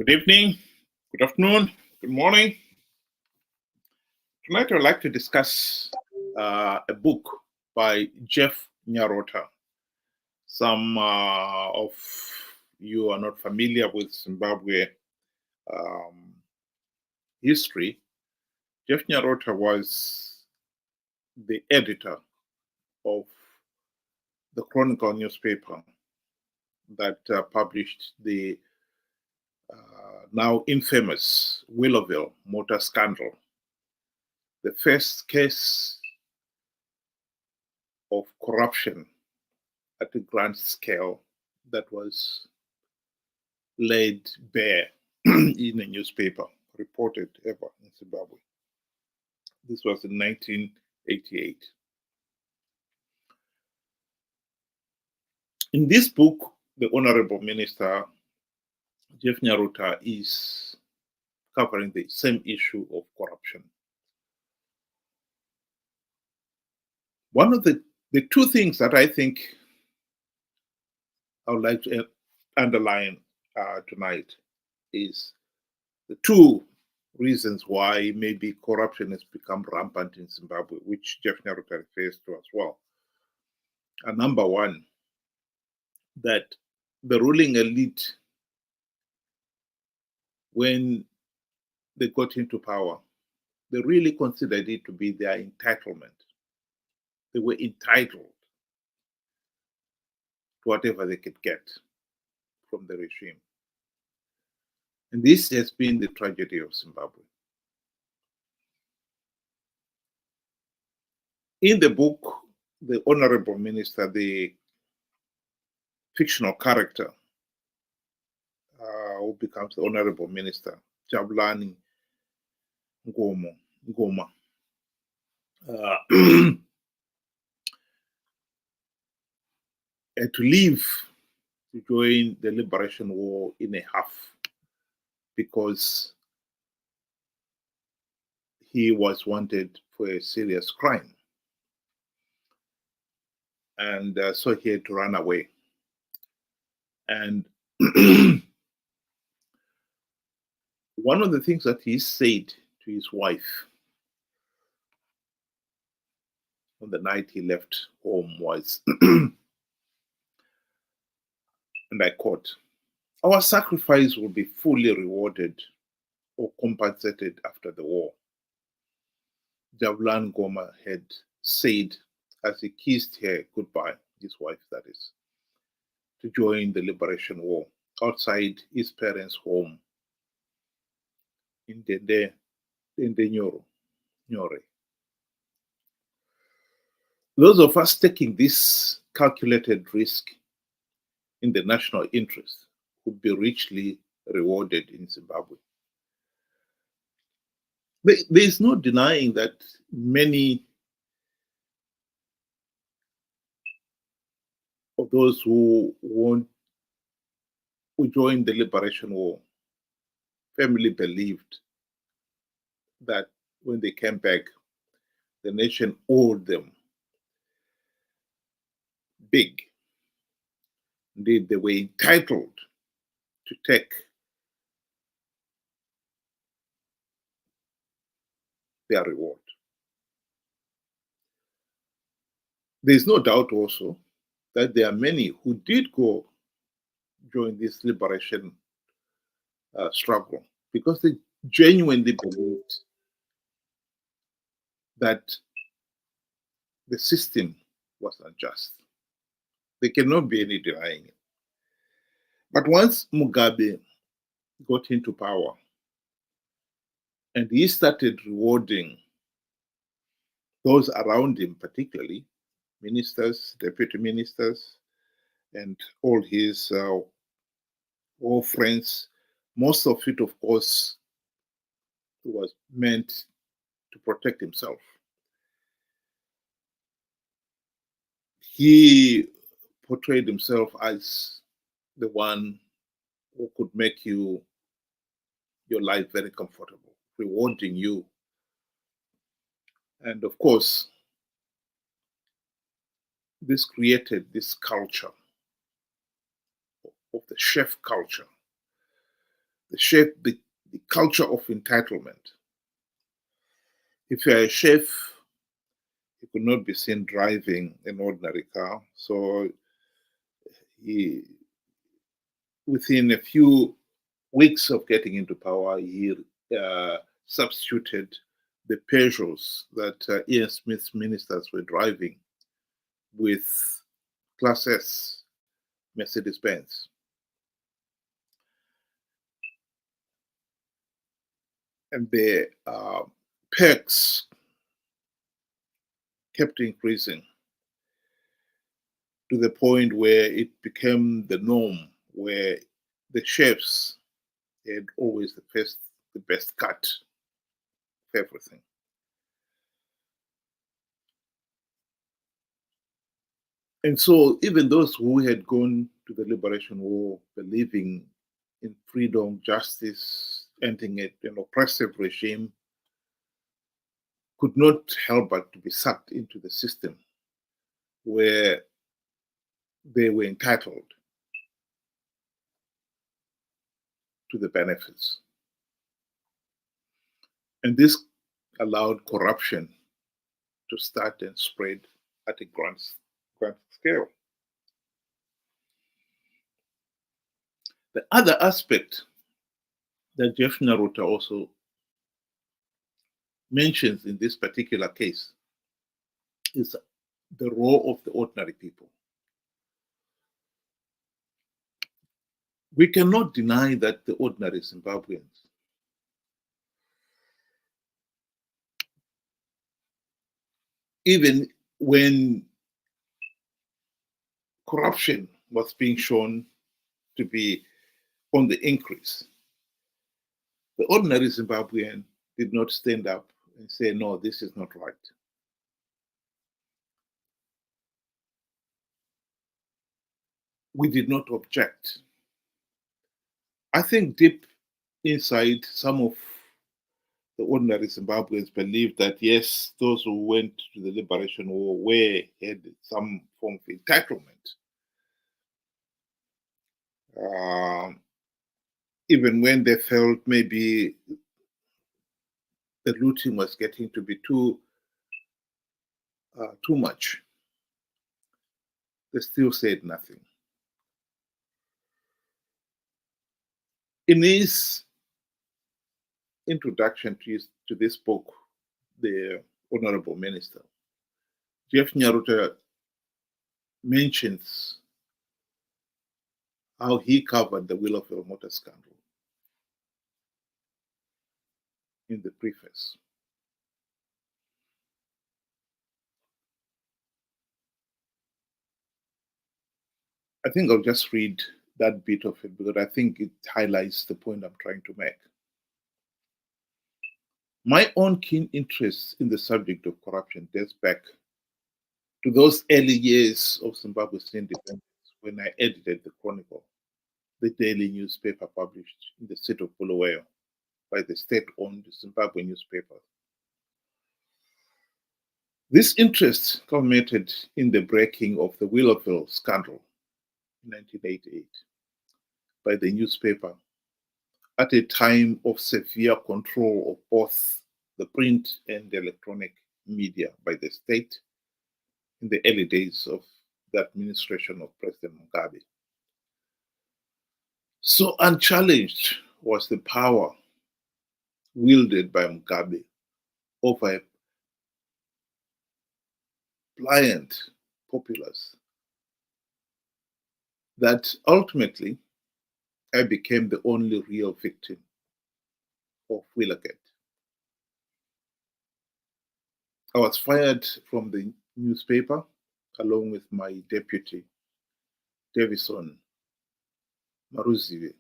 Good evening, good afternoon, good morning. Tonight I'd like to discuss a book by Jeff Nyarota. Some of you are not familiar with Zimbabwe history. Jeff Nyarota was the editor of the Chronicle newspaper that published the now infamous Willowgate motor scandal, the first case of corruption at a grand scale that was laid bare in a newspaper, reported ever in Zimbabwe. This was in 1988. In this book, the Honourable Minister, Jeff Nyarota, is covering the same issue of corruption. One of the two things that I think I would like to underline tonight is the two reasons why maybe corruption has become rampant in Zimbabwe, which Jeff Nyarota refers to as well. And number one, that the ruling elite, when they got into power, they really considered it to be their entitlement. They were entitled to whatever they could get from the regime. And this has been the tragedy of Zimbabwe. In the book, the Honorable Minister, the fictional character who becomes the Honorable Minister, Jabulani Ngoma, had to leave to join the Liberation War in a huff because he was wanted for a serious crime. And so he had to run away. And one of the things that he said to his wife on the night he left home was, and I quote, "Our sacrifice will be fully rewarded or compensated after the war," Jabulani Ngoma had said as he kissed her goodbye, his wife that is, to join the Liberation War outside his parents' home in Nyore. Those of us taking this calculated risk in the national interest would be richly rewarded in Zimbabwe. There is no denying that many of those who joined the Liberation War firmly believed that when they came back, the nation owed them big. Indeed, they were entitled to take their reward. There's no doubt also that there are many who did go join this liberation struggle because they genuinely believed that the system was unjust. There cannot be any denying it. But once Mugabe got into power and he started rewarding those around him, particularly ministers, deputy ministers, and all his war friends, most of it, of course, was meant to protect himself. He portrayed himself as the one who could make your life very comfortable, rewarding you. And of course, this created this culture of the chef culture, the culture of entitlement. If you're a chef, he could not be seen driving an ordinary car. So within a few weeks of getting into power, he substituted the Peugeots that Ian Smith's ministers were driving with Class S Mercedes-Benz. And the perks kept increasing to the point where it became the norm, where the chefs had always the best cut of everything. And so even those who had gone to the Liberation War believing in freedom, justice, ending an oppressive regime, could not help but to be sucked into the system where they were entitled to the benefits. And this allowed corruption to start and spread at a grand scale. The other aspect that Jeff Naruta also mentions in this particular case is the role of the ordinary people. We cannot deny that the ordinary Zimbabweans even when corruption was being shown to be on the increase, the ordinary Zimbabwean did not stand up and say, no, this is not right. We did not object. I think deep inside, some of the ordinary Zimbabweans believed that, yes, those who went to the Liberation War had some form of entitlement. Even when they felt maybe the looting was getting to be too much, they still said nothing. In his introduction to this book, The Honourable Minister, Jeff Naruta mentions how he covered the Willowgate motor scandal in the preface. I think I'll just read that bit of it because I think it highlights the point I'm trying to make. My own keen interest in the subject of corruption dates back to those early years of Zimbabwe's independence when I edited the Chronicle, the daily newspaper published in the state of Bulawayo by the state-owned Zimbabwe Newspapers. This interest culminated in the breaking of the Willowgate Scandal in 1988 by the newspaper at a time of severe control of both the print and the electronic media by the state in the early days of the administration of President Mugabe. So unchallenged was the power wielded by Mugabe over a pliant populace that ultimately I became the only real victim of Wllowgate. I was fired from the newspaper along with my deputy, Davison Maruziva.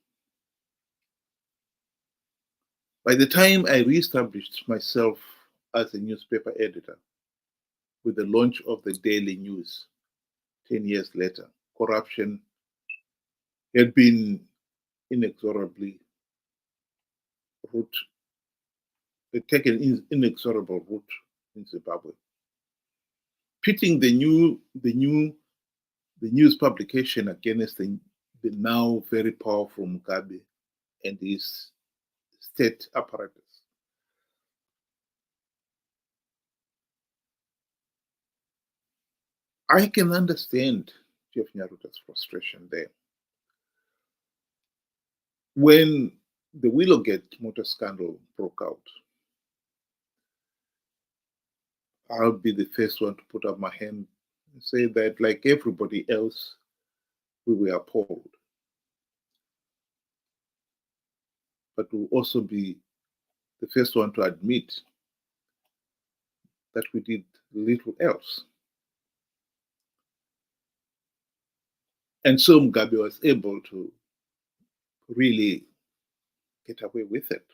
By the time I reestablished myself as a newspaper editor with the launch of the Daily News 10 years later, corruption had been inexorably taken inexorable route in Zimbabwe. Pitting the news publication against the now very powerful Mugabe and his state apparatus. I can understand Jeff Nyaruta's frustration there. When the Willowgate motor scandal broke out, I'll be the first one to put up my hand and say that, like everybody else, we were appalled. But we'll also be the first one to admit that we did little else. And so Mugabe was able to really get away with it.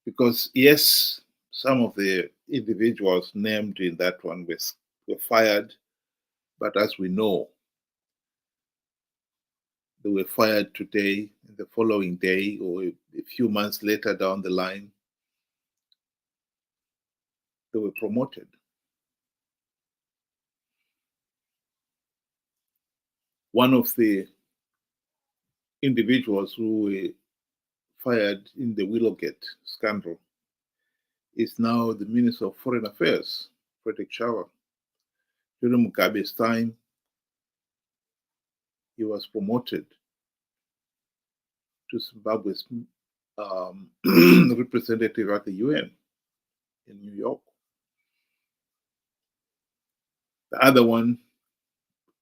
Because, yes, some of the individuals named in that one were fired, but as we know, they were fired today, and the following day, or a few months later down the line, they were promoted. One of the individuals who were fired in the Willowgate scandal is now the Minister of Foreign Affairs, Frederick Shawa. During Mugabe's time, he was promoted to Zimbabwe's representative at the UN in New York. The other one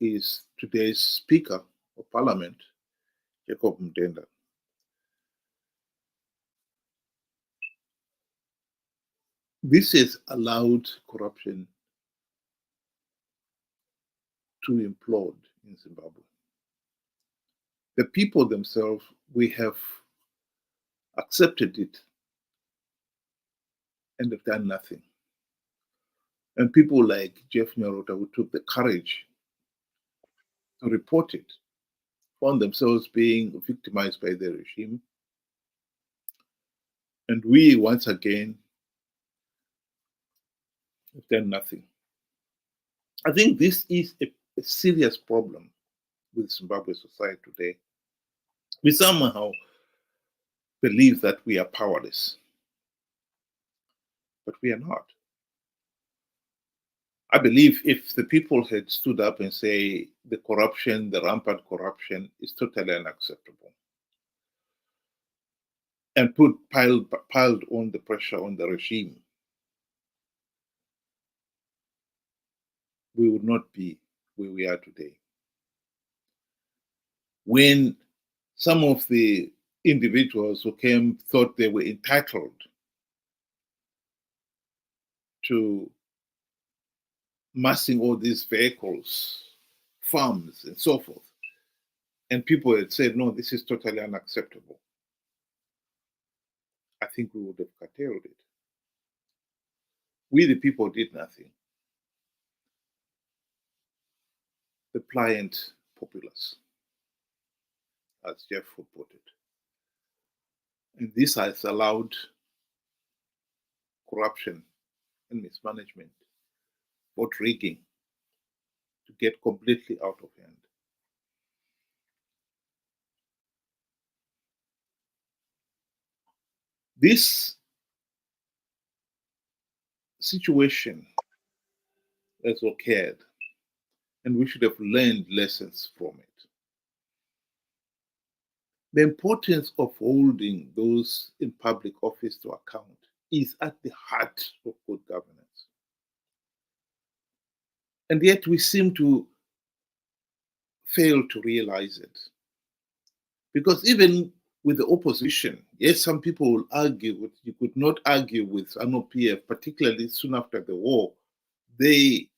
is today's Speaker of Parliament, Jacob Mdenda. This has allowed corruption to implode in Zimbabwe. The people themselves, we have accepted it and have done nothing. And people like Jeff Nyaruta, who took the courage to report it, found themselves being victimized by the regime. And we, once again, have done nothing. I think this is a serious problem with Zimbabwe society today. We somehow believe that we are powerless, but we are not. I believe if the people had stood up and say the corruption, the rampant corruption is totally unacceptable, and piled on the pressure on the regime, we would not be where we are today. When some of the individuals who came thought they were entitled to massing all these vehicles, farms, and so forth, and people had said, no, this is totally unacceptable, I think we would have curtailed it. We, the people, did nothing. The pliant populace, as Jeff would put it. And this has allowed corruption and mismanagement, vote rigging, to get completely out of hand. This situation has occurred, and we should have learned lessons from it. The importance of holding those in public office to account is at the heart of good governance. And yet we seem to fail to realize it. Because even with the opposition, yes, some people will argue, you could not argue with NOPF, particularly soon after the war. They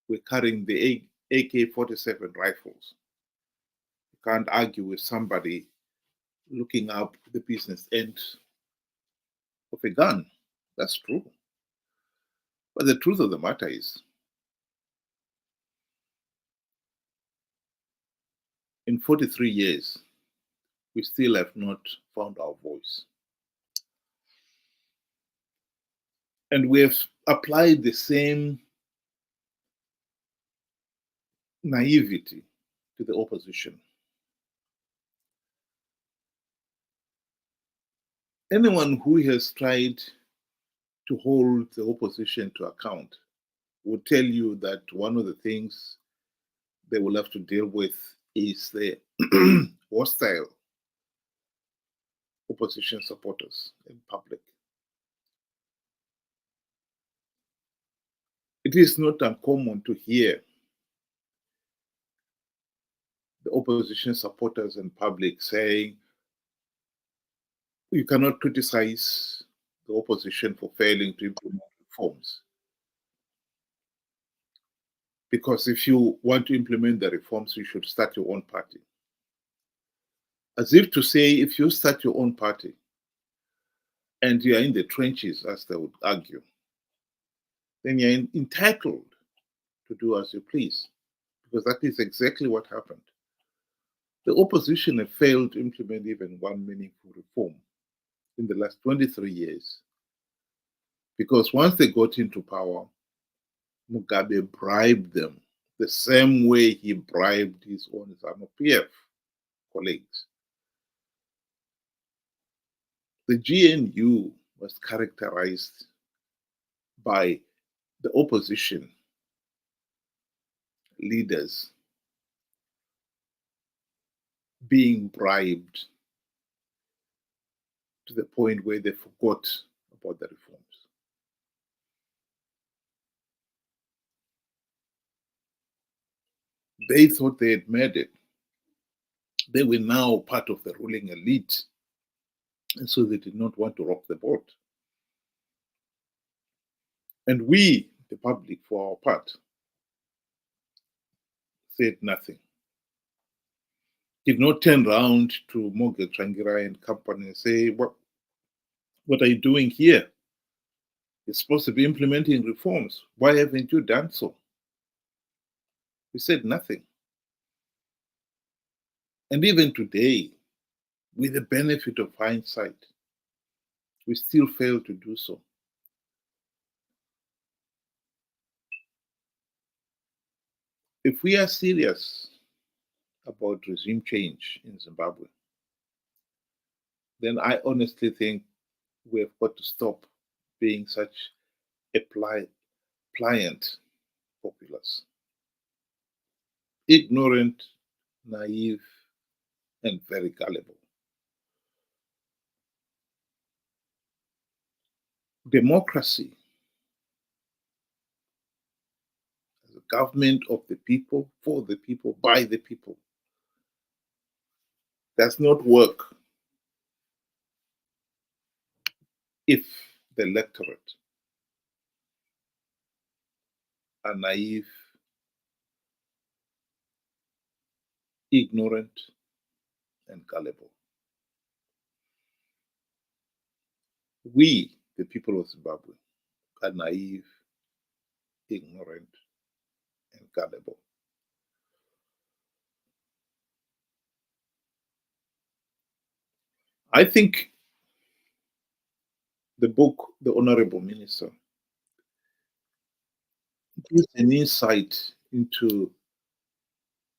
were carrying the AK-47 rifles. You can't argue with somebody looking up the business end of a gun. That's true. But the truth of the matter is, in 43 years, we still have not found our voice. And we have applied the same naivety to the opposition. Anyone who has tried to hold the opposition to account will tell you that one of the things they will have to deal with is the hostile opposition supporters in public. It is not uncommon to hear the opposition supporters in public saying, you cannot criticize the opposition for failing to implement reforms. Because if you want to implement the reforms, you should start your own party. As if to say, if you start your own party and you are in the trenches, as they would argue, then you're entitled to do as you please, because that is exactly what happened. The opposition have failed to implement even one meaningful reform in the last 23 years, because once they got into power, Mugabe bribed them the same way he bribed his own ZANU-PF colleagues. The GNU was characterized by the opposition leaders being bribed to the point where they forgot about the reforms. They thought they had made it. They were now part of the ruling elite, and so they did not want to rock the boat. And we, the public, for our part, said nothing. Did not turn around to Morgan Tsvangirai and company and say, what are you doing here? You're supposed to be implementing reforms. Why haven't you done so? We said nothing. And even today, with the benefit of hindsight, we still fail to do so. If we are serious about regime change in Zimbabwe, then I honestly think we have got to stop being such a pliant populace. Ignorant, naive, and very gullible. Democracy, as a government of the people, for the people, by the people, does not work if the electorate are naive, ignorant, and gullible. We, the people of Zimbabwe, are naive, ignorant, and gullible. I think the book, The Honourable Minister, gives an insight into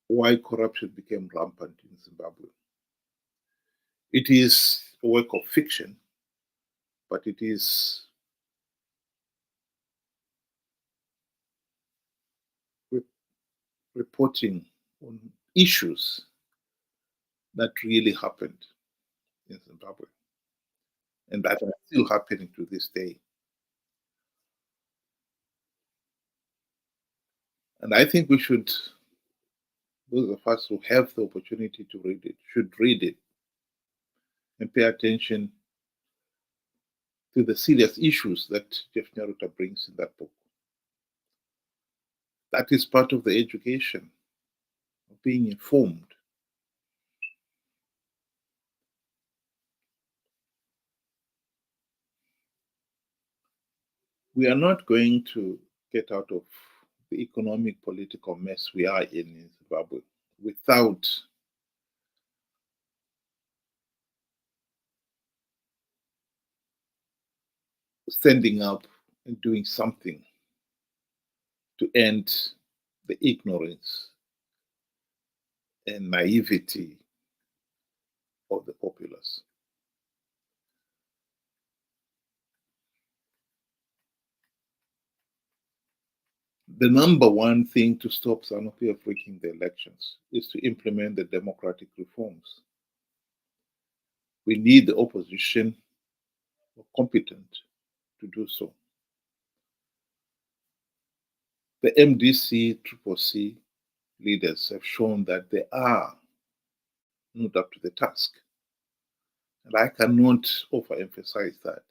why corruption became rampant in Zimbabwe. It is a work of fiction, but it is reporting on issues that really happened in Zimbabwe and that are still happening to this day. And I think we should, those of us who have the opportunity to read it, should read it and pay attention to the serious issues that Jeff Nyaruta brings in that book. That is part of the education of being informed. We are not going to get out of the economic political mess we are in Zimbabwe without standing up and doing something to end the ignorance and naivety of the populace. the number one thing to stop ZANU-PF rigging the elections is to implement the democratic reforms. We need the opposition competent to do so. The MDC, CCC leaders have shown that they are not up to the task. And I cannot overemphasize that.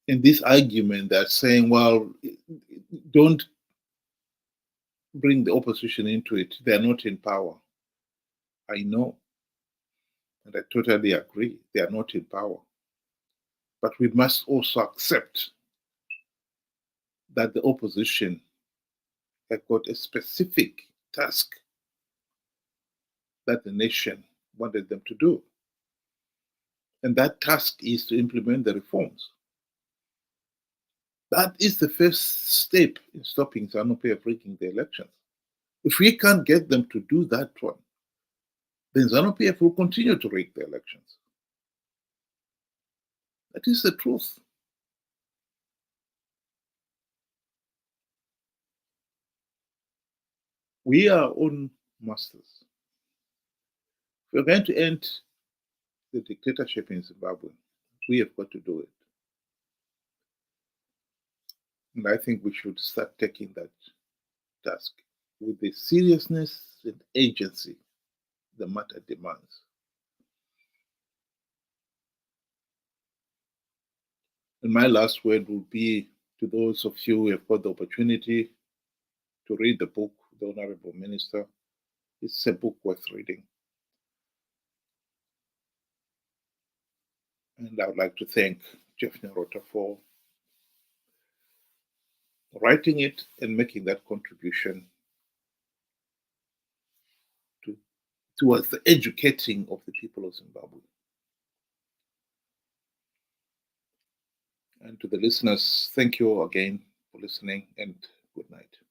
In this argument, they're saying, well, don't bring the opposition into it. They're not in power. I know. And I totally agree. They are not in power. But we must also accept that the opposition have got a specific task that the nation wanted them to do. And that task is to implement the reforms. That is the first step in stopping ZANU-PF rigging the elections. If we can't get them to do that one, then ZANU-PF will continue to rig the elections. That is the truth. We are our own masters. If we're going to end the dictatorship in Zimbabwe, we have got to do it. And I think we should start taking that task with the seriousness and agency the matter demands. And my last word will be to those of you who have got the opportunity to read the book, The Honourable Minister. It's a book worth reading. And I would like to thank Jeff Nerota for writing it and making that contribution towards the educating of the people of Zimbabwe. And to the listeners, thank you again for listening, and good night.